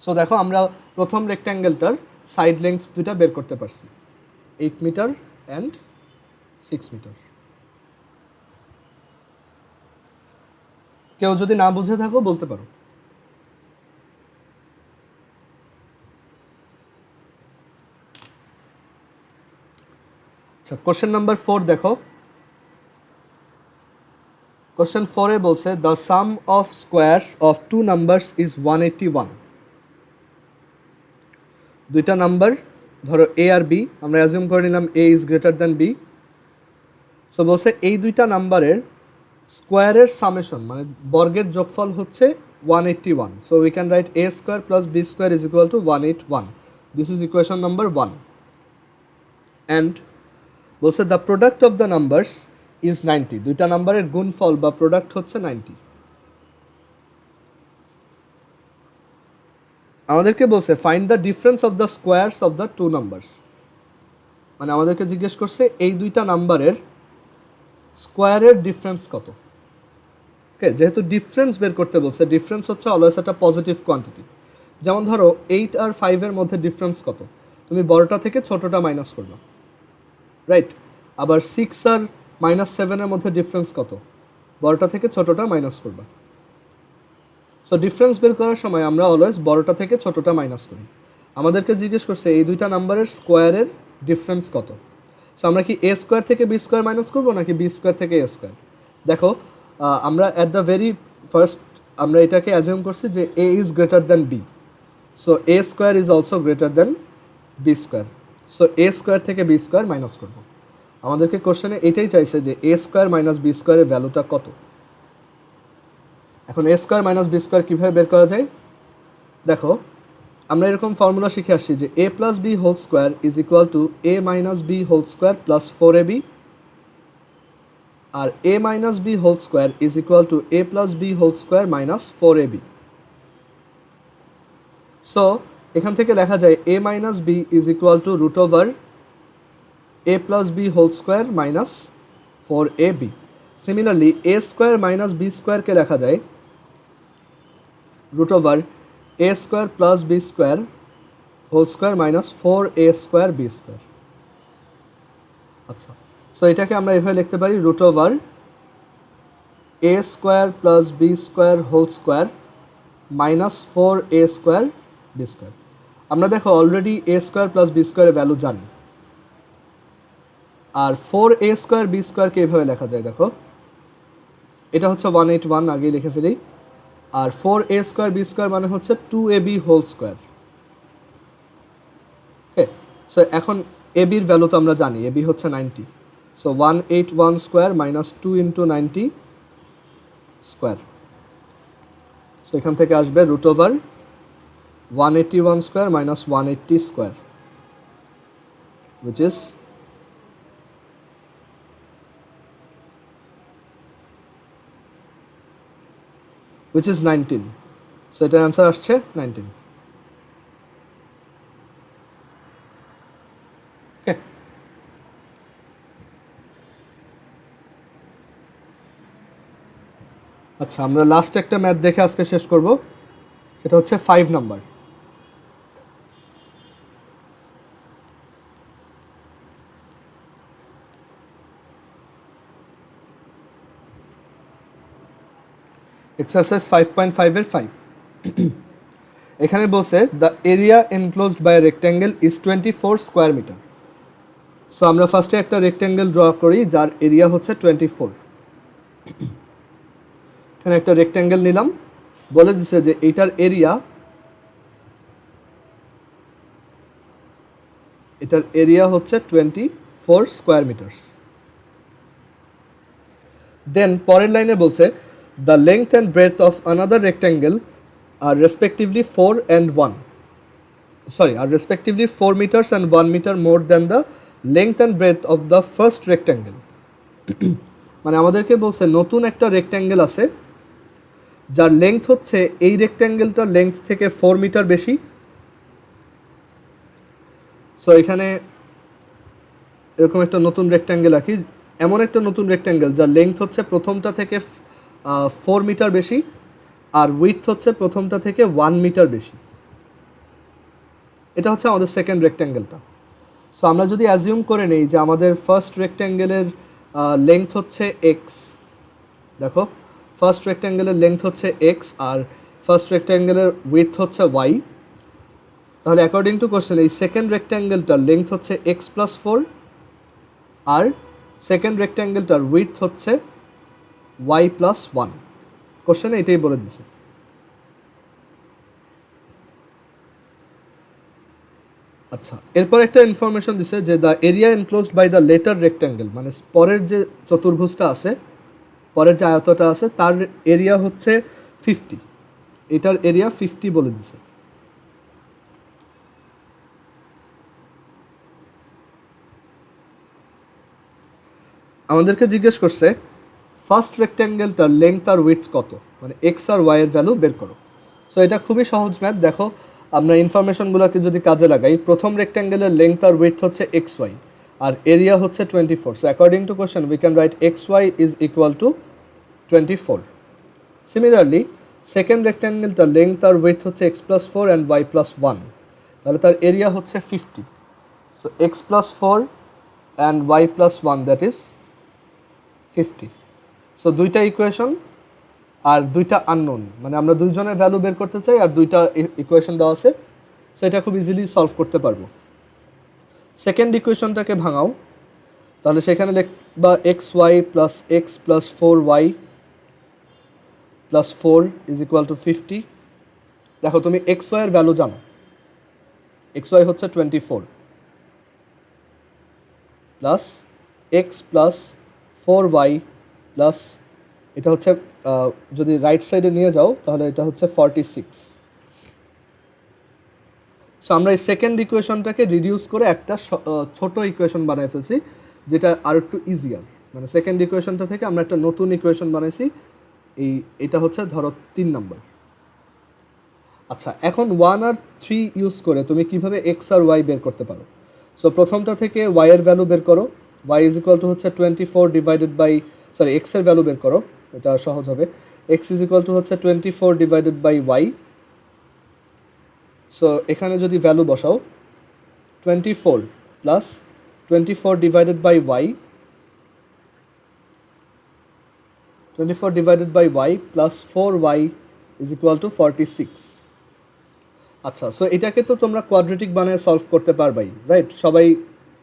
সো দেখো আমরা প্রথম রেক্ট্যাঙ্গেলটার সাইড লেংথ দুটা বের করতে পারছি, 8 মিটার অ্যান্ড 6 মিটার। কেউ যদি না বুঝে থাকো বলতে পারো। আচ্ছা, কোশ্চেন নাম্বার 4 দেখো। কোশ্চেন 4-এ বলছে the sum of squares of two numbers is 181. দুইটা নাম্বার ধরো এ আর বি, আমরা অ্যাজিউম করে নিলাম a is greater than b. So বলছে এই দুইটা নাম্বারের স্কোয়ারের সামেশন মানে বর্গের যোগফল হচ্ছে 181. So we can write a square plus b square is equal to 181. This is equation number 1. And বলছে the product of the numbers is 90. দুইটা নাম্বারের গুণফল বা প্রোডাক্ট হচ্ছে 90. আমাদেরকে বলছে find the difference of the squares of the two numbers. মানে আমাদেরকে জিজ্ঞেস করছে এই দুইটা নাম্বারের স্কোয়ারের ডিফারেন্স কত। ওকে, যেহেতু ডিফারেন্স বের করতে বলছে, ডিফারেন্স হচ্ছে অলওয়েজ একটা পজিটিভ কোয়ান্টিটি। যেমন ধরো 8 আর 5-এর মধ্যে ডিফারেন্স কত, তুমি বড়টা থেকে ছোটটা মাইনাস করবা, রাইট? আবার 6 আর -7-এর মধ্যে ডিফারেন্স কত, বড়টা থেকে ছোটটা মাইনাস করবা। সো ডিফারেন্স বের করার সময় আমরা অলওয়েজ বড়টা থেকে ছোটটা মাইনাস করি। আমাদেরকে জিজ্ঞেস করছে এই দুইটা নাম্বারের স্কোয়ারের ডিফারেন্স কত। সো আমরা কি এ স্কোয়ার থেকে বি স্কোয়ার মাইনাস করবো নাকি বি স্কোয়ার থেকে এ স্কোয়ার? দেখো আমরা অ্যাট দ্য ভেরি ফার্স্ট আমরা এটাকে অ্যাজিউম করছি যে a is greater than b, so a square is also greater than b square, so a square থেকে বি স্কোয়ার মাইনাস করবো। আমাদেরকে কোশ্চেনে এটাই চাইছে যে এ স্কোয়ার মাইনাস বি স্কোয়ারের ভ্যালুটা কত। এখন এ স্কোয়ার মাইনাস বি স্কোয়ার কীভাবে বের করা যায়? দেখো, আমরা এরকম ফর্মুলা শিখে আসছি যে a plus b whole square is equal to a minus b whole square plus 4ab, আর a minus b whole square is equal to a plus b whole square minus 4ab। So এখান থেকে লেখা যায় a minus b is equal to root over a plus b whole square minus 4ab। Similarly a square minus b স্কোয়ারকে লেখা যায় root over a square plus b square whole square minus 4a square b square. আচ্ছা, সো এটাকে আমরা এভাবে লিখতে পারি root over a square plus b square whole square minus 4a square b square. আমরা দেখো already a square plus b স্কোয়ারের ভ্যালু জানি, আর 4a স্কোয়ার বি স্কোয়ারকে এভাবে লেখা যায়, দেখো এটা হচ্ছে 181, আগেই লিখে ফেলি, আর 4a স্কোয়ার বি স্কোয়ার মানে হচ্ছে 2ab হোল স্কোয়ার। ওকে, সো এখন এবির ভ্যালু তো আমরা জানি, এবি হচ্ছে 90, so 181 square minus 2 into 90 square. So এখান থেকে আসবে root over 181 square minus 180 square, which is 19. So এটার অ্যান্সার আসছে 19. Okay. আচ্ছা, আমরা লাস্ট একটা ম্যাথ দেখে আজকে শেষ করব, সেটা হচ্ছে 5 নাম্বার। এক্সারসাইজ 5.5 এর 5 এখানে বলছে the area enclosed by rectangle is 24 square metre. সো আমরা ফার্স্টে একটা রেক্ট্যাঙ্গেল ড্র করি যার এরিয়া হচ্ছে 24। এখানে একটা রেক্ট্যাঙ্গেল নিলাম, বলে দিছে যে এটার এরিয়া হচ্ছে 24 স্কোয়ার মিটারস। দেন পরের লাইনে বলছে the length and breadth of another rectangle are respectively 4 meters and 1 meter more than the length and breadth of the first rectangle. মানে আমাদেরকে বলছে নতুন একটা রেক্ট্যাঙ্গেল আছে যার লেংথ হচ্ছে এই রেক্ট্যাঙ্গেলটার লেংথ থেকে 4 মিটার বেশি। সো এখানে এরকম একটা নতুন রেক্ট্যাঙ্গেল আঁকি, এমন একটা নতুন রেক্ট্যাঙ্গেল যার লেংথ হচ্ছে প্রথমটা থেকে 4 মিটার বেশি আর উইডথ হচ্ছে প্রথমটা থেকে 1 মিটার বেশি। এটা হচ্ছে আমাদের সেকেন্ড রেক্ট্যাঙ্গেলটা। সো আমরা যদি অ্যাজিউম করে নেই যে আমাদের ফার্স্ট রেক্ট্যাঙ্গেলের লেংথ হচ্ছে এক্স, দেখো ফার্স্ট রেক্ট্যাঙ্গেলের লেংথ হচ্ছে এক্স আর ফার্স্ট রেক্ট্যাঙ্গেলের উইডথ হচ্ছে ওয়াই, তাহলে অ্যাকর্ডিং টু কোশ্চেন এই সেকেন্ড রেক্ট্যাঙ্গেলটার লেংথ হচ্ছে এক্স প্লাস 4 আর সেকেন্ড রেক্ট্যাঙ্গেলটার উইডথ হচ্ছে ওয়াই প্লাস 1। কোশ্চেনে এটাই বলে দিছে। আচ্ছা, এরপর একটা ইনফরমেশন দিছে যে the area enclosed by the latter rectangle, মানে পরের যে চতুর্ভুজটা আছে, পরের যে আয়তটা আছে তার এরিয়া হচ্ছে 50, এটার এরিয়া 50 বলে দিছে। আমাদেরকে জিজ্ঞেস করছে ফার্স্ট রেক্ট্যাঙ্গেলটার লেংথ আর উইডথ কত, মানে এক্স আর ওয়াই এর ভ্যালু বের করো। সো এটা খুবই সহজ ম্যাথ। দেখো আমরা ইনফরমেশনগুলোকে যদি কাজে লাগাই, প্রথম রেক্ট্যাঙ্গেলের লেংথ আর উইডথ হচ্ছে এক্স ওয়াই আর এরিয়া হচ্ছে 24। So according to question we can write x y is equal to 24। Similarly second রেক্ট্যাঙ্গেলটার লেংথ আর উইডথ হচ্ছে x plus 4 and y plus 1, তাহলে তার এরিয়া হচ্ছে 50। So x plus 4 and y plus 1 that is 50। So দুইটা ইকুয়েশন আর দুইটা আননোন, মানে আমরা দুইজনের ভ্যালু বের করতে চাই আর দুইটা ইকুয়েশন দেওয়া আছে, সো এটা খুব ইজিলি সলভ করতে পারবো। সেকেন্ড ইকুয়েশনটাকে ভাঙাও, তাহলে সেখানে লিখবা x y plus x plus 4 y plus 4 is equal to 50। দেখো তুমি এক্স ওয়াইয়ের ভ্যালু জানো, এক্স ওয়াই হচ্ছে 24 plus x plus 4y plus এটা হচ্ছে যদি রাইট সাইডে নিয়ে যাও তাহলে এটা হচ্ছে 46। সো আমরা এই সেকেন্ড ইকুয়েশনটাকে রিডিউস করে একটা ছোট ইকুয়েশন বানাই ফেলছি, যেটা আর একটু ইজিয়ার। মানে সেকেন্ড ইকুয়েশনটা থেকে আমরা একটা নতুন ইকুয়েশন বানাইছি, এটা হচ্ছে ধরো 3 নম্বর। আচ্ছা, এখন 1 আর 3 ইউজ করে তুমি কিভাবে এক্স আর ওয়াই বের করতে পারো? সো প্রথমটা থেকে ওয়াই এর ভ্যালু বের করো, ওয়াই ইজ ইকুয়াল টু হচ্ছে 24 ডিভাইডেড বাই, সরি এক্স এর ভ্যালু বের করো, এটা সহজ হবে। এক্স ইজ ইকুয়াল টু হচ্ছে 24 ডিভাইডেড বাই ওয়াই। সো এখানে যদি ভ্যালু বসাও 24 plus 24 divided by y, 24 divided by y plus 4y is equal to 46। আচ্ছা, সো এটাকে তো তোমরা কোয়াড্রেটিক বানায় সলভ করতে পারবাই, রাইট? সবাই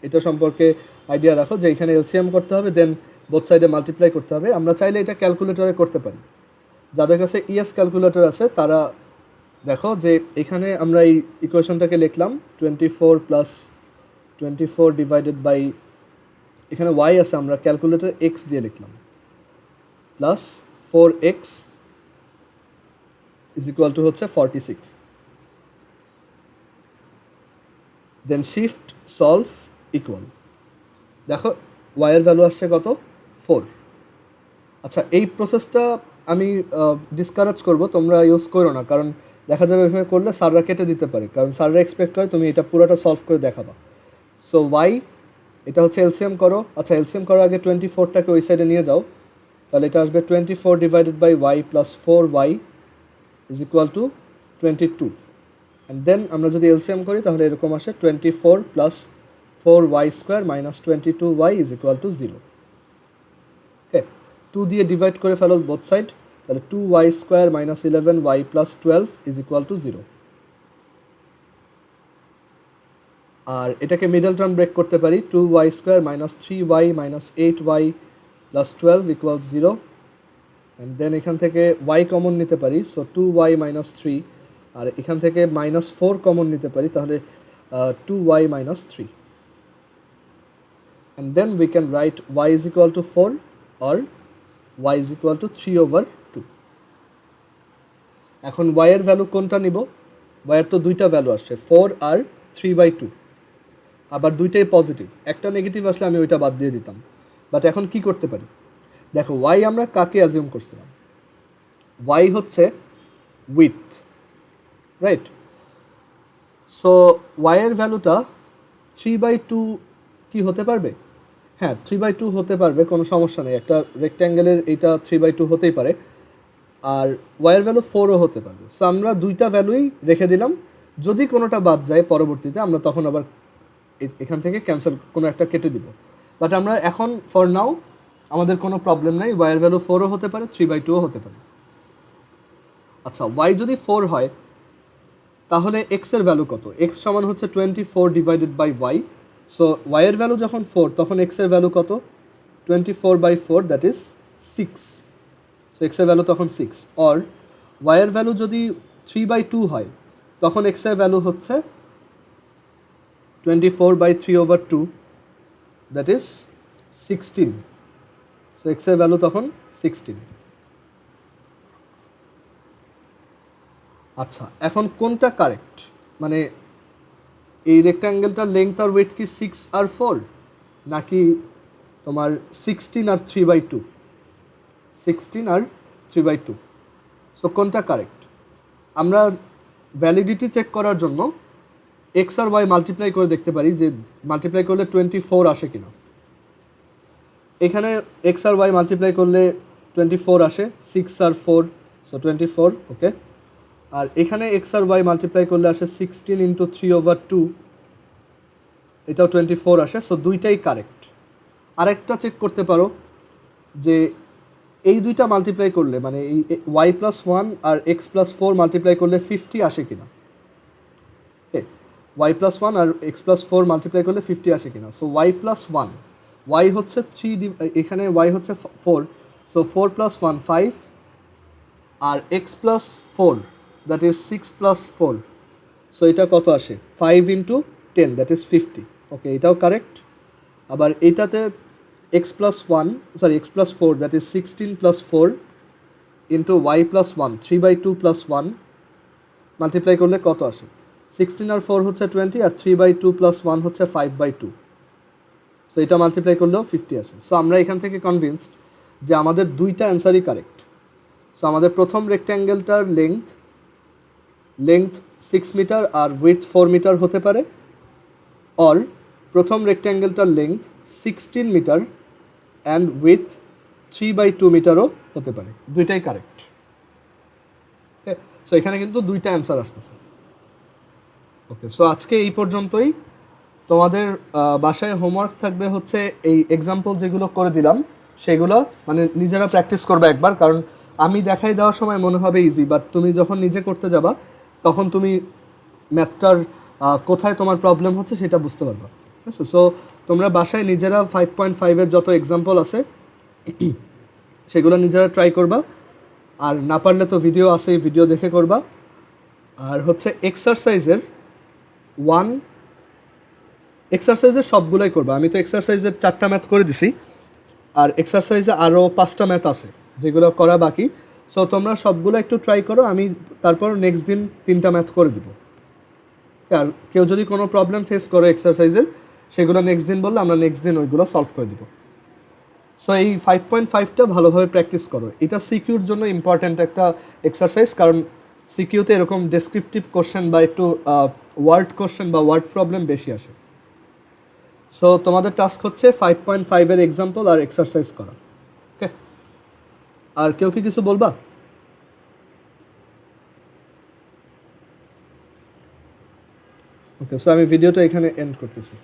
এটা সম্পর্কে আইডিয়া রাখো যে এখানে এলসিএম করতে হবে, দেন বোথ সাইডে মাল্টিপ্লাই করতে হবে। আমরা চাইলে এটা ক্যালকুলেটরে করতে পারি। যাদের কাছে ইএস ক্যালকুলেটর আছে তারা দেখো যে এখানে আমরা এই ইকুয়েশনটাকে লিখলাম 24 প্লাস 24 ডিভাইডেড বাই, এখানে ওয়াই আছে, আমরা ক্যালকুলেটরে এক্স দিয়ে লিখলাম, plus 4x is equal to হচ্ছে 46। দেন শিফট সলভ ইকুয়াল, দেখো ওয়াইয়ের ভ্যালু আসছে কত? 4। আচ্ছা, এই প্রসেসটা আমি ডিসকারেজ করব, তোমরা ইউজ করো না, কারণ দেখা যাবে এভাবে করলে স্যাররা কেটে দিতে পারে, কারণ স্যাররা এক্সপেক্ট করে তুমি এটা পুরোটা সলভ করে দেখাবা। সো ওয়াই, এটা হচ্ছে এলসিএম করো। আচ্ছা, এলসিএম করার আগে 24টাকে ওই সাইডে নিয়ে যাও, তাহলে এটা আসবে 24 divided by y plus 4y is equal to 22। And then আমরা যদি এলসিএম করি তাহলে এরকম আসে 24 plus 4y square minus 22y is equal to 0। Okay, 2 দিয়ে ডিভাইড করে ফেলো বোথ সাইড, তাহলে 2y square minus 11y plus 12 is equal to 0। আর এটাকে মিডল টার্ম ব্রেক করতে পারি, 2y square minus 3y minus 8y plus 12 equals 0। And then এখান থেকে y কমন নিতে পারি, সো 2y মাইনাস 3, আর এখান থেকে মাইনাস 4 কমন নিতে পারি, তাহলে 2y minus 3। And then we can write y is equal to 4 or y is equal to 3/2। এখন y এর ভ্যালু কোনটা নিব? y এর তো দুইটা ভ্যালু আসছে, 4 আর 3/2, আবার দুইটাই পজিটিভ, একটা নেগেটিভ আসলে আমি ওইটা বাদ দিয়ে দিতাম। বাট এখন কি করতে পারি? দেখো y আমরা কাকে অ্যাজিউম করছিলাম? y হচ্ছে উইথ, রাইট? সো y এর ভ্যালুটা 3/2 কি হতে পারবে? হ্যাঁ, 3/2 হতে পারবে, কোনো সমস্যা নেই। একটা রেক্ট্যাঙ্গেলের এইটা 3/2 হতেই পারে, আর y এর ভ্যালু 4ও হতে পারবে। সো আমরা দুইটা ভ্যালুই রেখে দিলাম, যদি কোনোটা বাদ যায় পরবর্তীতে আমরা তখন আবার এখান থেকে ক্যান্সেল কোনো একটা কেটে দিব। বাট আমরা এখন ফর নাও আমাদের কোনো প্রবলেম নাই, y এর ভ্যালু 4ও হতে পারে, 3/2ও হতে পারে। আচ্ছা, y যদি 4 হয় তাহলে x এর ভ্যালু কত? x সমান হচ্ছে 24 divided by y। So y এর ভ্যালু যখন 4 তখন x এর ভ্যালু কত? 24/4, দ্যাট ইজ 6। সো x এর ভ্যালু তখন 6। অর y এর ভ্যালু যদি 3/2 হয় তখন x এর ভ্যালু হচ্ছে 24/3/2, দ্যাট ইজ 16। সো x এর ভ্যালু তখন 16। আচ্ছা, এখন কোনটা কারেক্ট? মানে এই রেক্ট্যাঙ্গেলটার লেংথ আর ওয়েট কি 6 আর 4, নাকি তোমার 16 আর 3/2? 16 আর 3/2। সো কোনটা কারেক্ট? আমরা ভ্যালিডিটি চেক করার জন্য এক্স আর ওয়াই মাল্টিপ্লাই করে দেখতে পারি যে মাল্টিপ্লাই করলে 24 আসে কিনা। এখানে এক্স আর ওয়াই মাল্টিপ্লাই করলে 24 আসে, 6 আর 4, সো 24, ওকে। আর এখানে এক্স আর ওয়াই মাল্টিপ্লাই করলে আসে 16 ইন্টু 3/2, এটাও 24 আসে। সো দুইটাই কারেক্ট। আরেকটা চেক করতে পারো যে এই দুইটা মাল্টিপ্লাই করলে, মানে এই ওয়াই প্লাস 1 আর এক্স প্লাস 4 মাল্টিপ্লাই করলে 50 আসে কিনা। ওয়াই প্লাস 1 আর এক্স প্লাস 4 মাল্টিপ্লাই করলে 50 আসে কিনা। সো ওয়াই প্লাস 1, ওয়াই হচ্ছে 3, এখানে ওয়াই হচ্ছে 4, সো 4 প্লাস 1 5, আর x plus four that is 6 plus 4, so এটা কত আসে 5 ইন্টু 10 দ্যাট ইজ 50। ওকে, এটাও কারেক্ট। আবার এইটাতে x plus 4 that is 16 plus 4 into y plus 1 3/2 plus 1 multiply করলে কত আসে 16 আর 4 হচ্ছে 20, আর 3/2 প্লাস 1 হচ্ছে 5/2, সো এটা মাল্টিপ্লাই করলেও 50 আসে। সো আমরা এখান থেকে কনভিন্সড যে আমাদের দুইটা অ্যান্সারই কারেক্ট। সো আমাদের প্রথম রেক্ট্যাঙ্গেলটার লেংথ 6 মিটার আর উইডথ 4 মিটার হতে পারে, অর প্রথম রেক্ট্যাঙ্গেলটার লেংথ 16 মিটার অ্যান্ড উইথ 3/2 মিটারও হতে পারে, দুইটাই কারেক্ট। ওকে, সো এখানে কিন্তু দুইটা অ্যান্সার আসতেছে। ওকে, সো আজকে এই পর্যন্তই। তোমাদের বাসায় হোমওয়ার্ক থাকবে হচ্ছে এই এক্সাম্পল যেগুলো করে দিলাম সেগুলো মানে নিজেরা প্র্যাকটিস করবে একবার, কারণ আমি দেখাই দেওয়ার সময় মনে হবে ইজি, বাট তুমি যখন নিজে করতে যাবা তখন তুমি ম্যাথটার কোথায় তোমার প্রবলেম হচ্ছে সেটা বুঝতে পারবা। ঠিক আছে, সো তোমরা বাসায় নিজেরা 5.5-এর যত এক্সাম্পল আছে সেগুলো নিজেরা ট্রাই করবা, আর না পারলে তো ভিডিও আছে, ভিডিও দেখে করবা। আর হচ্ছে এক্সারসাইজের সবগুলোই করবা। আমি তো এক্সারসাইজের 4টা ম্যাথ করে দিছি, আর এক্সারসাইজে আরও 5টা ম্যাথ আছে যেগুলো করা বাকি। সো তোমরা সবগুলো একটু ট্রাই করো, আমি তারপর নেক্সট দিন 3টা ম্যাথ করে দিব। আর কেউ যদি কোনো প্রবলেম ফেস করে এক্সারসাইজের, সেগুলো নেক্সট দিন বললে আমরা নেক্সট দিন ওইগুলো সলভ করে দিব। সো এই 5.5টা ভালোভাবে প্র্যাকটিস করো। এটা সিকিউর জন্য ইম্পর্ট্যান্ট একটা এক্সারসাইজ, কারণ সিকিউতে এরকম ডেসক্রিপটিভ কোশ্চেন বা একটু ওয়ার্ড কোশ্চেন বা ওয়ার্ড প্রবলেম বেশি আসে। সো তোমাদের টাস্ক হচ্ছে 5.5-এর এক্সাম্পল আর এক্সারসাইজ করা। ওকে, আর কেউ কি কিছু বলবা? ওকে, সো আমি ভিডিওটা এখানে এন্ড করতেছি।